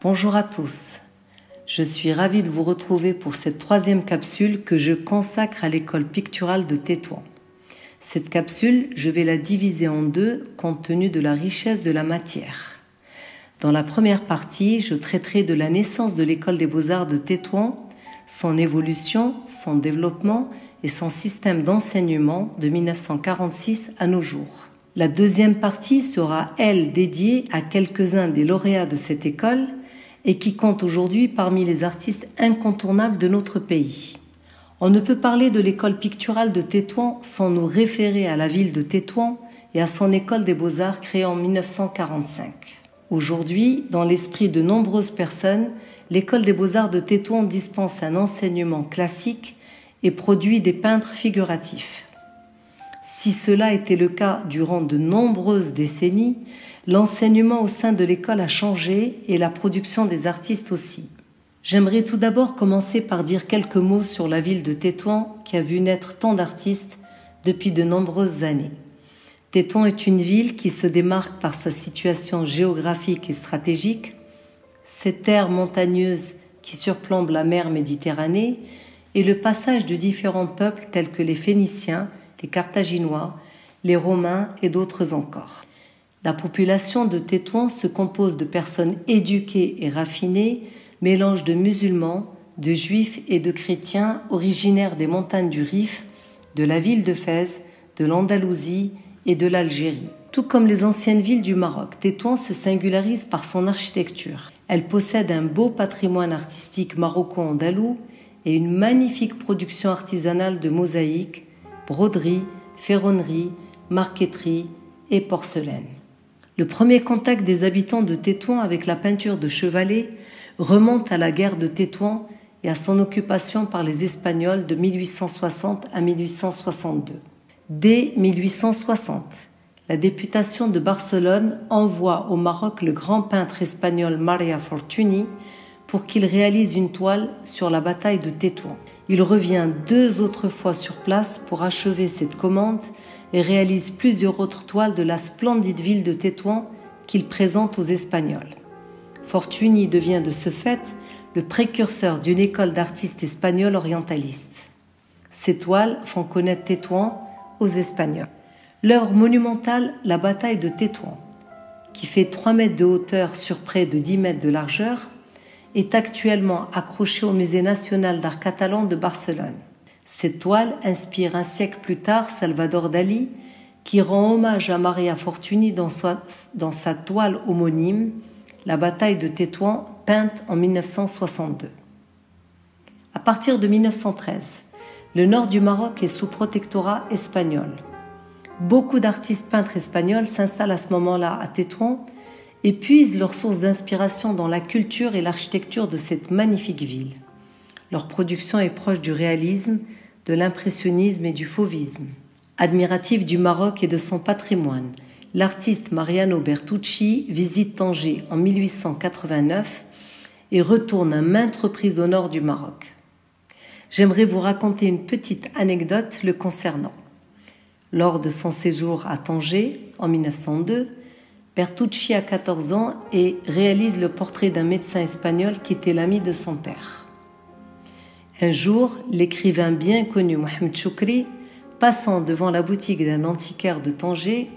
Bonjour à tous, je suis ravie de vous retrouver pour cette troisième capsule que je consacre à l'école picturale de Tétouan. Cette capsule, je vais la diviser en deux compte tenu de la richesse de la matière. Dans la première partie, je traiterai de la naissance de l'école des beaux-arts de Tétouan, son évolution, son développement et son système d'enseignement de 1946 à nos jours. La deuxième partie sera, elle, dédiée à quelques-uns des lauréats de cette école et qui compte aujourd'hui parmi les artistes incontournables de notre pays. On ne peut parler de l'école picturale de Tétouan sans nous référer à la ville de Tétouan et à son école des beaux-arts créée en 1945. Aujourd'hui, dans l'esprit de nombreuses personnes, l'école des beaux-arts de Tétouan dispense un enseignement classique et produit des peintres figuratifs. Si cela était le cas durant de nombreuses décennies, l'enseignement au sein de l'école a changé et la production des artistes aussi. J'aimerais tout d'abord commencer par dire quelques mots sur la ville de Tétouan qui a vu naître tant d'artistes depuis de nombreuses années. Tétouan est une ville qui se démarque par sa situation géographique et stratégique, ses terres montagneuses qui surplombent la mer Méditerranée et le passage de différents peuples tels que les Phéniciens, les Carthaginois, les Romains et d'autres encore. La population de Tétouan se compose de personnes éduquées et raffinées, mélange de musulmans, de juifs et de chrétiens originaires des montagnes du Rif, de la ville de Fès, de l'Andalousie et de l'Algérie. Tout comme les anciennes villes du Maroc, Tétouan se singularise par son architecture. Elle possède un beau patrimoine artistique maroco-andalou et une magnifique production artisanale de mosaïques, broderies, ferronneries, marqueterie et porcelaine. Le premier contact des habitants de Tétouan avec la peinture de chevalet remonte à la guerre de Tétouan et à son occupation par les Espagnols de 1860 à 1862. Dès 1860, la députation de Barcelone envoie au Maroc le grand peintre espagnol Maria Fortuny pour qu'il réalise une toile sur la bataille de Tétouan. Il revient 2 autres fois sur place pour achever cette commande et réalise plusieurs autres toiles de la splendide ville de Tétouan qu'il présente aux Espagnols. Fortuny devient de ce fait le précurseur d'une école d'artistes espagnols orientalistes. Ces toiles font connaître Tétouan aux Espagnols. L'œuvre monumentale, la bataille de Tétouan, qui fait 3 mètres de hauteur sur près de 10 mètres de largeur, est actuellement accrochée au Musée national d'art catalan de Barcelone. Cette toile inspire un siècle plus tard Salvador Dalí, qui rend hommage à Maria Fortuny dans sa toile homonyme, La bataille de Tétouan, peinte en 1962. À partir de 1913, le nord du Maroc est sous protectorat espagnol. Beaucoup d'artistes peintres espagnols s'installent à ce moment-là à Tétouan et puisent leur source d'inspiration dans la culture et l'architecture de cette magnifique ville. Leur production est proche du réalisme, de l'impressionnisme et du fauvisme. Admiratif du Maroc et de son patrimoine, l'artiste Mariano Bertucci visite Tanger en 1889 et retourne à maintes reprises au nord du Maroc. J'aimerais vous raconter une petite anecdote le concernant. Lors de son séjour à Tanger en 1902, Bertucci a 14 ans et réalise le portrait d'un médecin espagnol qui était l'ami de son père. Un jour, l'écrivain bien connu Mohamed Choukri, passant devant la boutique d'un antiquaire de Tanger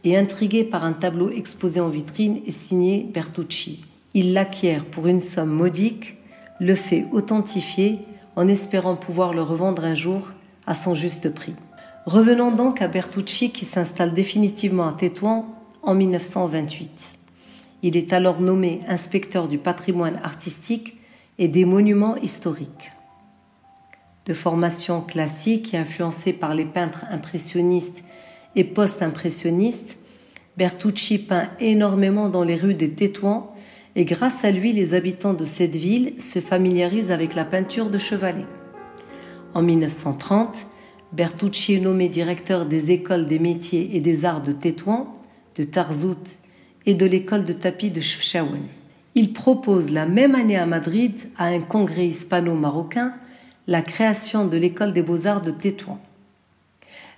et intrigué par un tableau exposé en vitrine et signé Bertucci. Il l'acquiert pour une somme modique, le fait authentifier en espérant pouvoir le revendre un jour à son juste prix. Revenons donc à Bertucci qui s'installe définitivement à Tétouan en 1928. Il est alors nommé inspecteur du patrimoine artistique et des monuments historiques. De formation classique et influencé par les peintres impressionnistes et post-impressionnistes, Bertucci peint énormément dans les rues de Tétouan et grâce à lui, les habitants de cette ville se familiarisent avec la peinture de chevalet. En 1930, Bertucci est nommé directeur des écoles des métiers et des arts de Tétouan, de Tarzout et de l'école de tapis de Chefchaouen. Il propose la même année à Madrid, à un congrès hispano-marocain, la création de l'école des beaux-arts de Tétouan.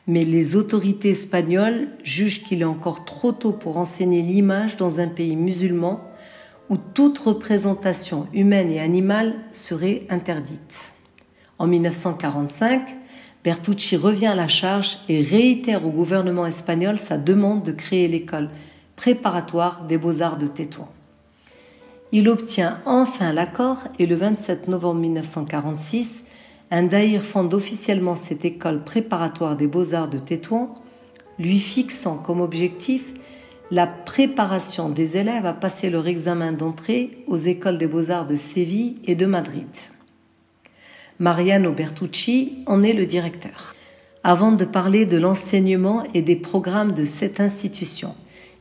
Mais les autorités espagnoles jugent qu'il est encore trop tôt pour enseigner l'image dans un pays musulman où toute représentation humaine et animale serait interdite. En 1945, Bertucci revient à la charge et réitère au gouvernement espagnol sa demande de créer l'école préparatoire des beaux-arts de Tétouan. Il obtient enfin l'accord et le 27 novembre 1946, un daïr fonde officiellement cette école préparatoire des beaux-arts de Tétouan, lui fixant comme objectif la préparation des élèves à passer leur examen d'entrée aux écoles des beaux-arts de Séville et de Madrid. Mariano Bertucci en est le directeur. Avant de parler de l'enseignement et des programmes de cette institution,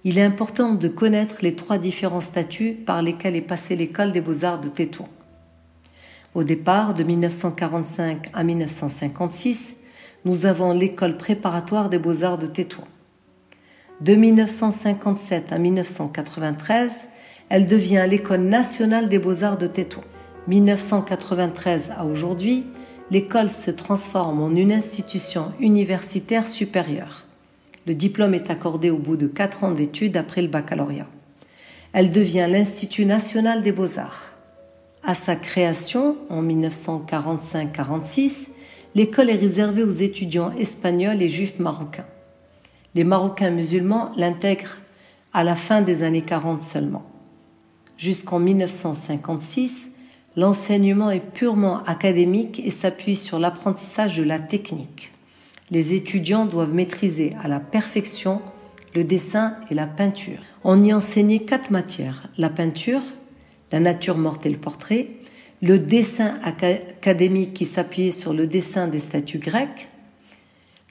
il est important de connaître les 3 différents statuts par lesquels est passée l'école des beaux-arts de Tétouan. Au départ, de 1945 à 1956, nous avons l'école préparatoire des beaux-arts de Tétouan. De 1957 à 1993, elle devient l'école nationale des beaux-arts de Tétouan. 1993 à aujourd'hui, l'école se transforme en une institution universitaire supérieure. Le diplôme est accordé au bout de 4 ans d'études après le baccalauréat. Elle devient l'Institut national des beaux-arts. À sa création, en 1945-46, l'école est réservée aux étudiants espagnols et juifs marocains. Les Marocains musulmans l'intègrent à la fin des années 40 seulement. Jusqu'en 1956, l'enseignement est purement académique et s'appuie sur l'apprentissage de la technique. Les étudiants doivent maîtriser à la perfection le dessin et la peinture. On y enseignait 4 matières: la peinture, la nature morte et le portrait, le dessin académique qui s'appuyait sur le dessin des statues grecques,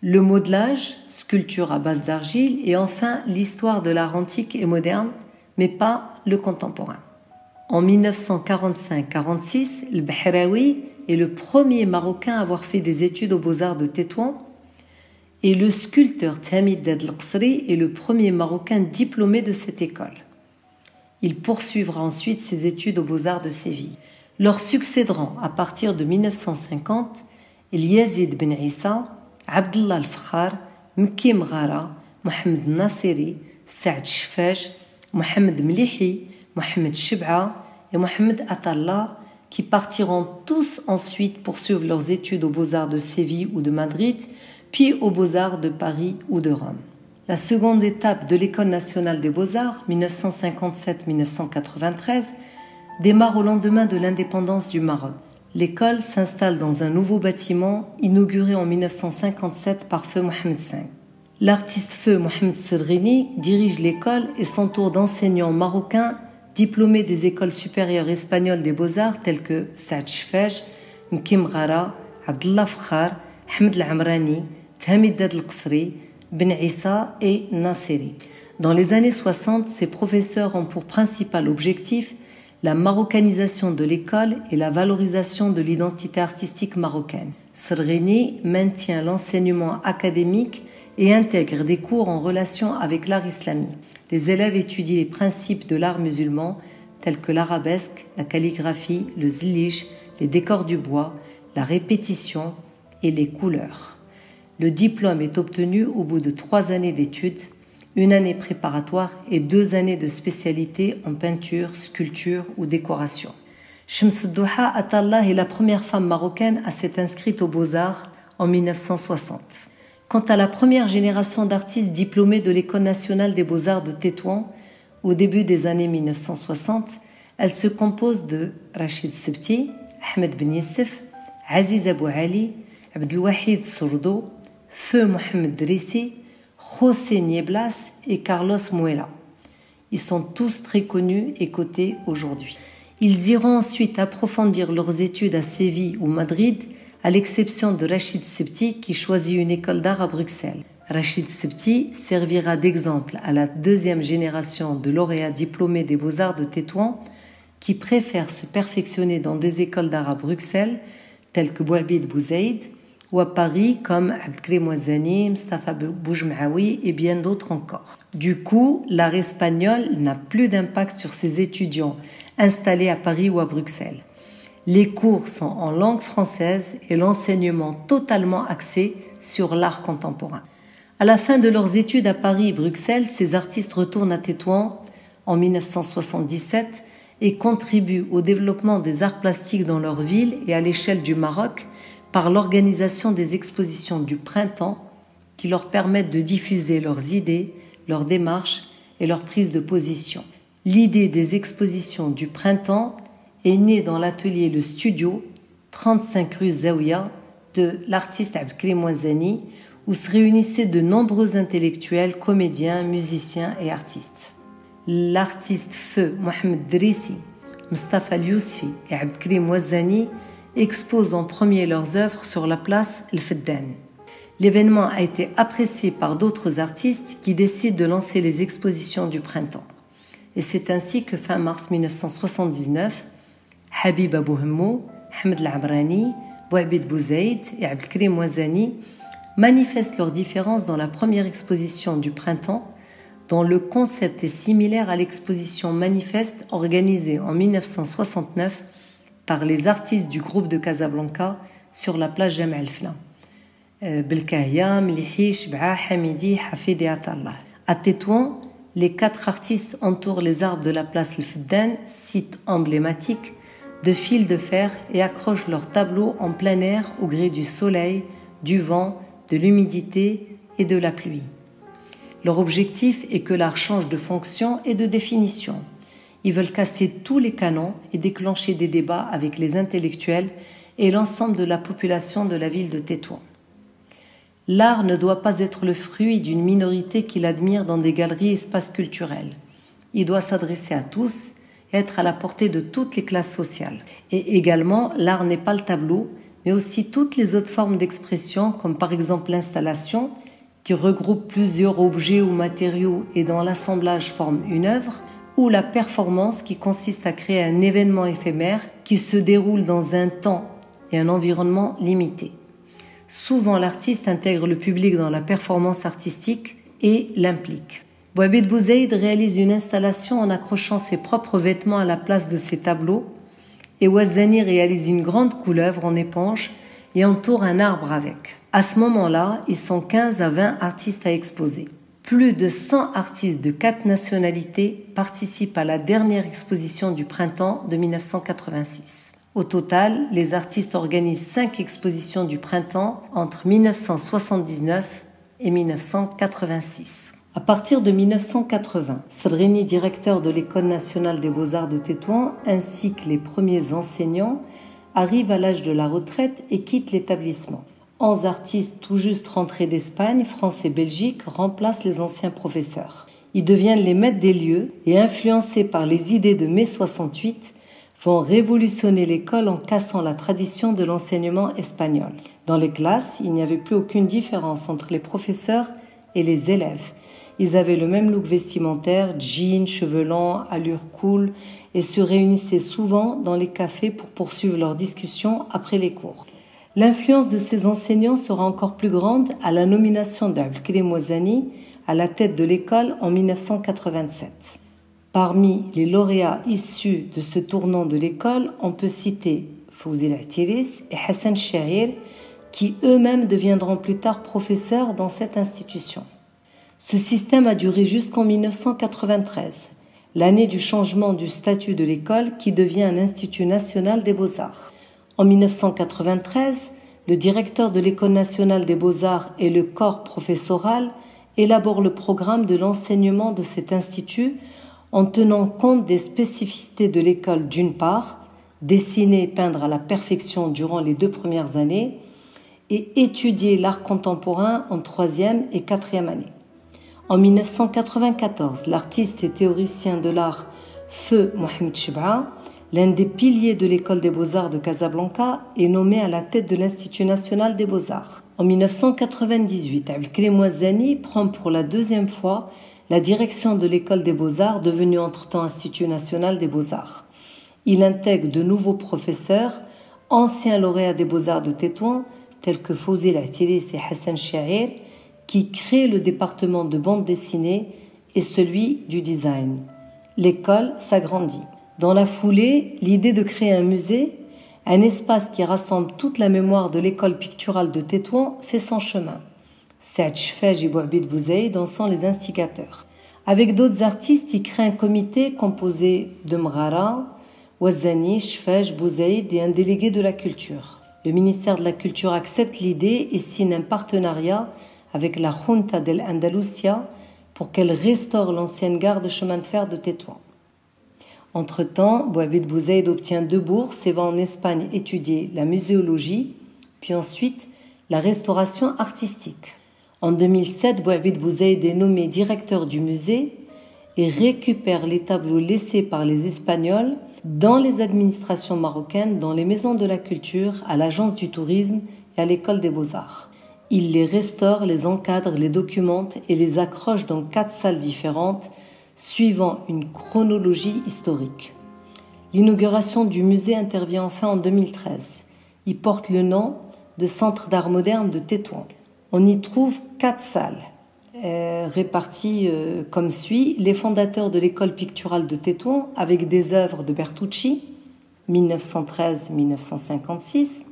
le modelage, sculpture à base d'argile, et enfin l'histoire de l'art antique et moderne, mais pas le contemporain. En 1945-46, El Bahraoui est le premier Marocain à avoir fait des études aux Beaux-Arts de Tétouan, et le sculpteur Tamid Dad El-Qsri est le premier Marocain diplômé de cette école. Il poursuivra ensuite ses études aux Beaux-Arts de Séville. Leur succéderont à partir de 1950 Yazid Ben Issa, Abdullah Al-Fakhar, Mki Mghara, Mohamed Nassiri, Saad Chefaj, Mohamed Mlihi, Mohamed Shib'a et Mohamed Atallah, qui partiront tous ensuite poursuivre leurs études aux Beaux-Arts de Séville ou de Madrid, puis aux Beaux-Arts de Paris ou de Rome. La seconde étape de l'École nationale des beaux-arts, 1957-1993, démarre au lendemain de l'indépendance du Maroc. L'école s'installe dans un nouveau bâtiment inauguré en 1957 par Feu Mohamed V. L'artiste Feu Mohamed Serrini dirige l'école et s'entoure d'enseignants marocains diplômés des écoles supérieures espagnoles des beaux-arts tels que Saad Chefaj, Mki Mghara, Abdullah Fakhar, Ahmed El-Amrani, Tamid Dad El-Qsri, Ben Issa et Nassiri. Dans les années 60, ces professeurs ont pour principal objectif la marocanisation de l'école et la valorisation de l'identité artistique marocaine. Serrini maintient l'enseignement académique et intègre des cours en relation avec l'art islamique. Les élèves étudient les principes de l'art musulman tels que l'arabesque, la calligraphie, le zlij, les décors du bois, la répétition et les couleurs. Le diplôme est obtenu au bout de 3 années d'études, 1 année préparatoire et 2 années de spécialité en peinture, sculpture ou décoration. Shams Douha Atallah est la première femme marocaine à s'être inscrite aux Beaux-Arts en 1960. Quant à la première génération d'artistes diplômés de l'École nationale des beaux-arts de Tétouan, au début des années 1960, elle se compose de Rachid Sebti, Ahmed Ben Yessef, Aziz Abou Ali, Abdelwahid Sourdo, Feu Mohamed Drissi, José Nieblas et Carlos Muela. Ils sont tous très connus et cotés aujourd'hui. Ils iront ensuite approfondir leurs études à Séville ou Madrid, à l'exception de Rachid Sebti qui choisit une école d'art à Bruxelles. Rachid Sebti servira d'exemple à la 2e génération de lauréats diplômés des Beaux-Arts de Tétouan qui préfèrent se perfectionner dans des écoles d'art à Bruxelles, telles que Bouabid Bouzaïd, ou à Paris comme Abdelkrim Ouazani, Mustafa Boujmaoui et bien d'autres encore. Du coup, l'art espagnol n'a plus d'impact sur ses étudiants installés à Paris ou à Bruxelles. Les cours sont en langue française et l'enseignement totalement axé sur l'art contemporain. À la fin de leurs études à Paris et Bruxelles, ces artistes retournent à Tétouan en 1977 et contribuent au développement des arts plastiques dans leur ville et à l'échelle du Maroc par l'organisation des expositions du printemps qui leur permettent de diffuser leurs idées, leurs démarches et leurs prises de position. L'idée des expositions du printemps est née dans l'atelier Le Studio, 35 rue Zaouia, de l'artiste Abdelkrim Mouazani, où se réunissaient de nombreux intellectuels, comédiens, musiciens et artistes. L'artiste feu Mohamed Drissi, Mustafa Yousfi et Abdelkrim Mouazani exposent en premier leurs œuvres sur la place El Feddan. L'événement a été apprécié par d'autres artistes qui décident de lancer les expositions du printemps. Et c'est ainsi que fin mars 1979, Habib Abouhemmo, Ahmed Labrani, Bouabid Bouzaïd et Abdelkrim Mouazani manifestent leurs différences dans la première exposition du printemps, dont le concept est similaire à l'exposition manifeste organisée en 1969 par les artistes du groupe de Casablanca sur la place Jam' el-Fna. Belkahia, Mlihi, Shib'a, Hamidi, Hafid et Atallah. À Tétouan, les 4 artistes entourent les arbres de la place El Feddan, site emblématique, de fils de fer et accrochent leurs tableaux en plein air au gré du soleil, du vent, de l'humidité et de la pluie. Leur objectif est que l'art change de fonction et de définition. Ils veulent casser tous les canons et déclencher des débats avec les intellectuels et l'ensemble de la population de la ville de Tétouan. L'art ne doit pas être le fruit d'une minorité qui l'admire dans des galeries et espaces culturels. Il doit s'adresser à tous et être à la portée de toutes les classes sociales. Et également, l'art n'est pas le tableau, mais aussi toutes les autres formes d'expression, comme par exemple l'installation, qui regroupe plusieurs objets ou matériaux et dans l'assemblage forme une œuvre, ou la performance qui consiste à créer un événement éphémère qui se déroule dans un temps et un environnement limité. Souvent, l'artiste intègre le public dans la performance artistique et l'implique. Bouabid Bouzaïd réalise une installation en accrochant ses propres vêtements à la place de ses tableaux et Ouazani réalise une grande couleuvre en éponge et entoure un arbre avec. À ce moment-là, ils sont 15 à 20 artistes à exposer. Plus de 100 artistes de 4 nationalités participent à la dernière exposition du printemps de 1986. Au total, les artistes organisent 5 expositions du printemps entre 1979 et 1986. À partir de 1980, Sadrini, directeur de l'École nationale des beaux-arts de Tétouan, ainsi que les premiers enseignants, arrivent à l'âge de la retraite et quittent l'établissement. 11 artistes tout juste rentrés d'Espagne, France et Belgique remplacent les anciens professeurs. Ils deviennent les maîtres des lieux et, influencés par les idées de mai 68, vont révolutionner l'école en cassant la tradition de l'enseignement espagnol. Dans les classes, il n'y avait plus aucune différence entre les professeurs et les élèves. Ils avaient le même look vestimentaire, jeans, cheveux longs, allure cool, et se réunissaient souvent dans les cafés pour poursuivre leurs discussions après les cours. L'influence de ces enseignants sera encore plus grande à la nomination d'Abdelkrim Mouazani à la tête de l'école en 1987. Parmi les lauréats issus de ce tournant de l'école, on peut citer Fouzi L'Atiris et Hassan Chahir, qui eux-mêmes deviendront plus tard professeurs dans cette institution. Ce système a duré jusqu'en 1993, l'année du changement du statut de l'école qui devient un institut national des beaux-arts. En 1993, le directeur de l'École nationale des beaux-arts et le corps professoral élaborent le programme de l'enseignement de cet institut en tenant compte des spécificités de l'école d'une part, dessiner et peindre à la perfection durant les 2 premières années, et étudier l'art contemporain en 3e et 4e année. En 1994, l'artiste et théoricien de l'art Feu Mohamed Shib'a, l'un des piliers de l'école des beaux-arts de Casablanca, est nommé à la tête de l'Institut national des beaux-arts. En 1998, Abdelkrim Mouazani prend pour la 2e fois la direction de l'école des beaux-arts, devenue entre-temps Institut national des beaux-arts. Il intègre de nouveaux professeurs, anciens lauréats des beaux-arts de Tétouan, tels que Fouzi L'Atiris et Hassan Chahir, qui créent le département de bande dessinée et celui du design. L'école s'agrandit. Dans la foulée, l'idée de créer un musée, un espace qui rassemble toute la mémoire de l'école picturale de Tétouan, fait son chemin. Saad Chfaj et Bouabid Bouzaïd en sont les instigateurs. Avec d'autres artistes, il crée un comité composé de Mghara, Ouazzani, Chfej, Bouzaïd et un délégué de la culture. Le ministère de la Culture accepte l'idée et signe un partenariat avec la Junta del Andalusia pour qu'elle restaure l'ancienne gare de chemin de fer de Tétouan. Entre-temps, Bouabid Bouzaïd obtient 2 bourses et va en Espagne étudier la muséologie, puis ensuite la restauration artistique. En 2007, Bouabid Bouzaïd est nommé directeur du musée et récupère les tableaux laissés par les Espagnols dans les administrations marocaines, dans les maisons de la culture, à l'agence du tourisme et à l'école des beaux-arts. Il les restaure, les encadre, les documente et les accroche dans 4 salles différentes, suivant une chronologie historique. L'inauguration du musée intervient enfin en 2013. Il porte le nom de Centre d'art moderne de Tétouan. On y trouve 4 salles, réparties comme suit. Les fondateurs de l'école picturale de Tétouan, avec des œuvres de Bertucci, 1913-1956.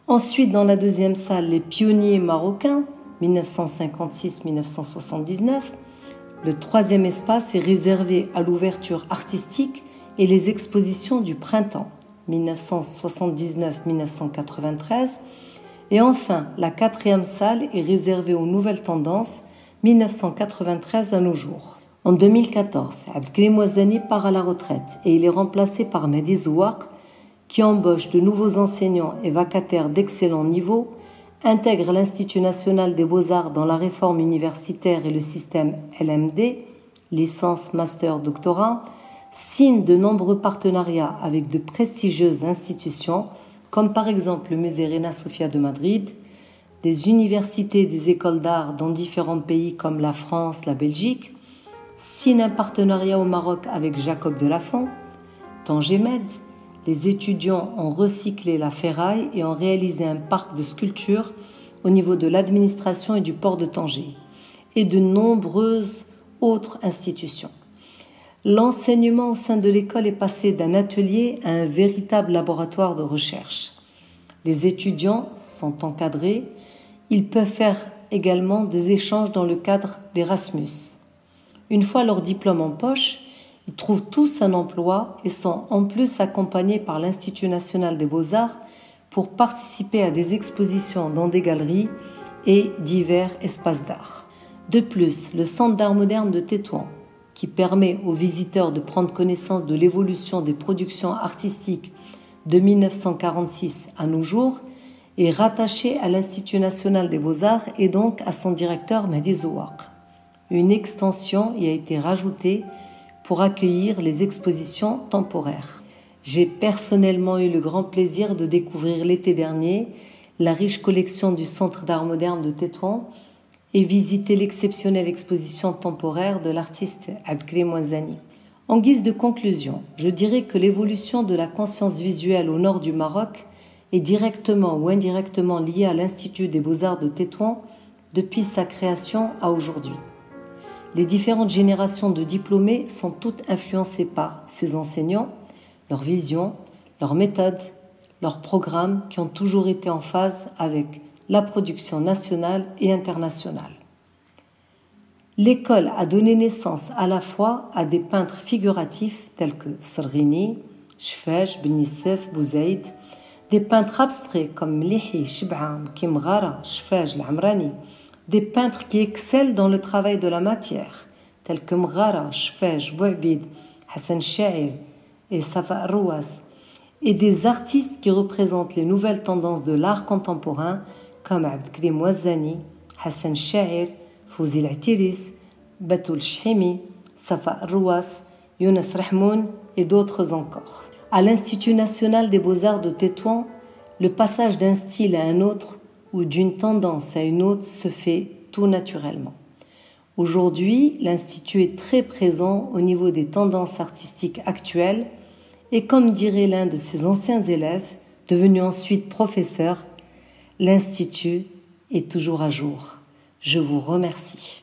Ensuite, dans la deuxième salle, les pionniers marocains, 1956-1979. Le troisième espace est réservé à l'ouverture artistique et les expositions du printemps, 1979-1993. Et enfin, la quatrième salle est réservée aux nouvelles tendances, 1993 à nos jours. En 2014, Abdelkrim Ouazzani part à la retraite et il est remplacé par Mehdi Zouak, qui embauche de nouveaux enseignants et vacataires d'excellent niveau, intègre l'Institut national des beaux-arts dans la réforme universitaire et le système LMD, licence, master, doctorat, signe de nombreux partenariats avec de prestigieuses institutions, comme par exemple le musée Reina Sofia de Madrid, des universités et des écoles d'art dans différents pays comme la France, la Belgique, signe un partenariat au Maroc avec Jacob de Lafont, Tangemed. Les étudiants ont recyclé la ferraille et ont réalisé un parc de sculptures au niveau de l'administration et du port de Tanger, et de nombreuses autres institutions. L'enseignement au sein de l'école est passé d'un atelier à un véritable laboratoire de recherche. Les étudiants sont encadrés, ils peuvent faire également des échanges dans le cadre d'Erasmus. Une fois leur diplôme en poche, ils trouvent tous un emploi et sont en plus accompagnés par l'Institut national des beaux-arts pour participer à des expositions dans des galeries et divers espaces d'art. De plus, le Centre d'art moderne de Tétouan, qui permet aux visiteurs de prendre connaissance de l'évolution des productions artistiques de 1946 à nos jours, est rattaché à l'Institut national des beaux-arts et donc à son directeur Mehdi Zouak. Une extension y a été rajoutée pour accueillir les expositions temporaires. J'ai personnellement eu le grand plaisir de découvrir l'été dernier la riche collection du Centre d'art moderne de Tétouan et visiter l'exceptionnelle exposition temporaire de l'artiste Abdelkrim Ouazzani. En guise de conclusion, je dirais que l'évolution de la conscience visuelle au nord du Maroc est directement ou indirectement liée à l'Institut des beaux-arts de Tétouan depuis sa création à aujourd'hui. Les différentes générations de diplômés sont toutes influencées par ces enseignants, leur vision, leurs méthodes, leurs programmes qui ont toujours été en phase avec la production nationale et internationale. L'école a donné naissance à la fois à des peintres figuratifs tels que Srghini, Chfej, Benissef, Bouzaïd, des peintres abstraits comme Mlihi, Shib'am, Kimghara, Chfej, L'Amrani, des peintres qui excellent dans le travail de la matière, tels que Mghara, Chfej, Bouabid, Hassan Sha'ir et Safa Rouas, et des artistes qui représentent les nouvelles tendances de l'art contemporain comme Abdelkrim Ouazzani, Hassan Sha'ir, Fouzi L'Atiris, Batoul Chhimi, Safa Rouas, Younes Rahmoun et d'autres encore. À l'Institut national des beaux-arts de Tétouan, le passage d'un style à un autre ou d'une tendance à une autre se fait tout naturellement. Aujourd'hui, l'Institut est très présent au niveau des tendances artistiques actuelles et comme dirait l'un de ses anciens élèves, devenu ensuite professeur, l'Institut est toujours à jour. Je vous remercie.